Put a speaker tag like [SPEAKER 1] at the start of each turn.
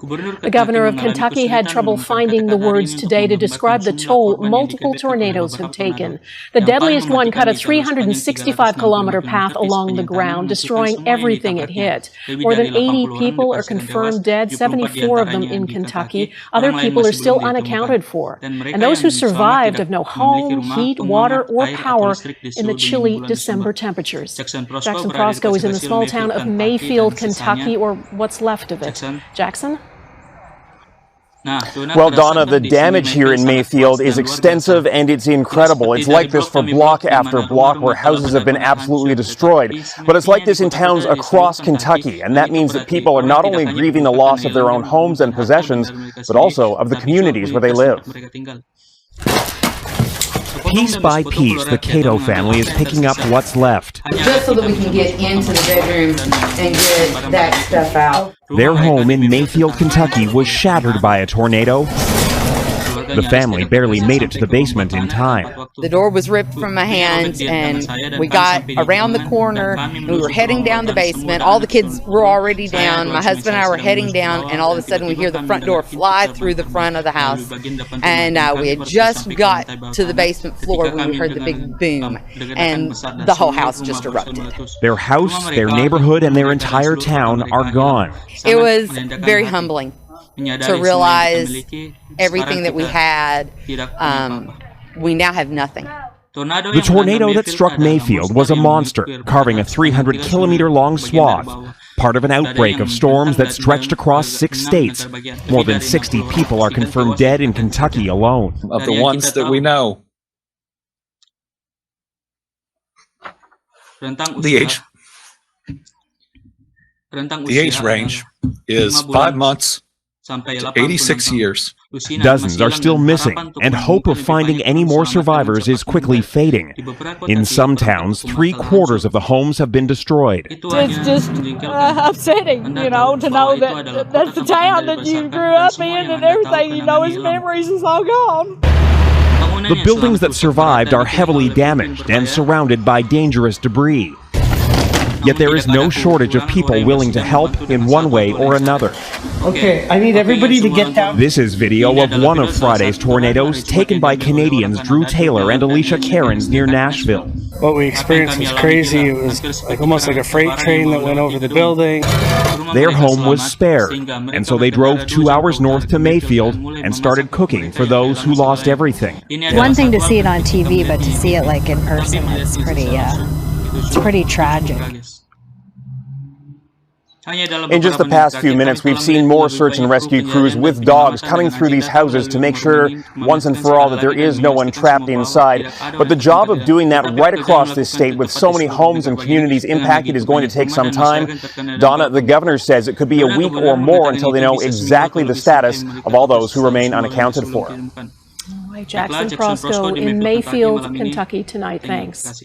[SPEAKER 1] The governor of Kentucky had trouble finding the words today to describe the toll multiple tornadoes have taken. The deadliest one cut a 365-kilometer path along the ground, destroying everything it hit. More than 80 people are confirmed dead, 74 of them in Kentucky. Other people are still unaccounted for. And those who survived have no home, heat, water, or power in the chilly December temperatures. Jackson Prosco is in the small town of Mayfield, Kentucky, or what's left of it. Jackson?
[SPEAKER 2] Well, Donna, the damage here in Mayfield is extensive and it's incredible. It's like this for block after block where houses have been absolutely destroyed. But it's like this in towns across Kentucky, and that means that people are not only grieving the loss of their own homes and possessions, but also of the communities where they live.
[SPEAKER 3] Piece by piece, the Cato family is picking up what's left.
[SPEAKER 4] Just so that we can get into the bedroom and get that stuff out.
[SPEAKER 3] Their home in Mayfield, Kentucky was shattered by a tornado. The family barely made it to the basement in time.
[SPEAKER 4] The door was ripped from my hand, and we got around the corner, and we were heading down the basement. All the kids were already down. My husband and I were heading down, and all of a sudden we hear the front door fly through the front of the house. And we had just got to the basement floor when we heard the big boom, and the whole house just erupted.
[SPEAKER 3] Their house, their neighborhood, and their entire town are gone.
[SPEAKER 4] It was very humbling to realize everything that we had, we now have nothing.
[SPEAKER 3] The tornado that struck Mayfield was a monster, carving a 300-kilometer-long swath, part of an outbreak of storms that stretched across 6 states. More than 60 people are confirmed dead in Kentucky alone.
[SPEAKER 5] Of the ones that we know, the age range is 5 months to 86 years.
[SPEAKER 3] Dozens are still missing, and hope of finding any more survivors is quickly fading. In some towns, 3/4 of the homes have been destroyed.
[SPEAKER 6] It's just upsetting, to know that that's the town that you grew up in and everything, his memories is all gone.
[SPEAKER 3] The buildings that survived are heavily damaged and surrounded by dangerous debris. Yet there is no shortage of people willing to help in one way or another.
[SPEAKER 7] Okay, I need everybody to get down.
[SPEAKER 3] This is video of one of Friday's tornadoes taken by Canadians Drew Taylor and Alicia Cairns near Nashville.
[SPEAKER 7] What we experienced was crazy. It was almost like a freight train that went over the building.
[SPEAKER 3] Their home was spared, and so they drove 2 hours north to Mayfield and started cooking for those who lost everything.
[SPEAKER 8] One thing to see it on TV, but to see it in person, it's pretty tragic.
[SPEAKER 2] In just the past few minutes, we've seen more search and rescue crews with dogs coming through these houses to make sure, once and for all, that there is no one trapped inside. But the job of doing that right across this state with so many homes and communities impacted is going to take some time. Donna, the governor says it could be a week or more until they know exactly the status of all those who remain unaccounted for.
[SPEAKER 1] Jackson Prosco in Mayfield, Kentucky tonight. Thanks.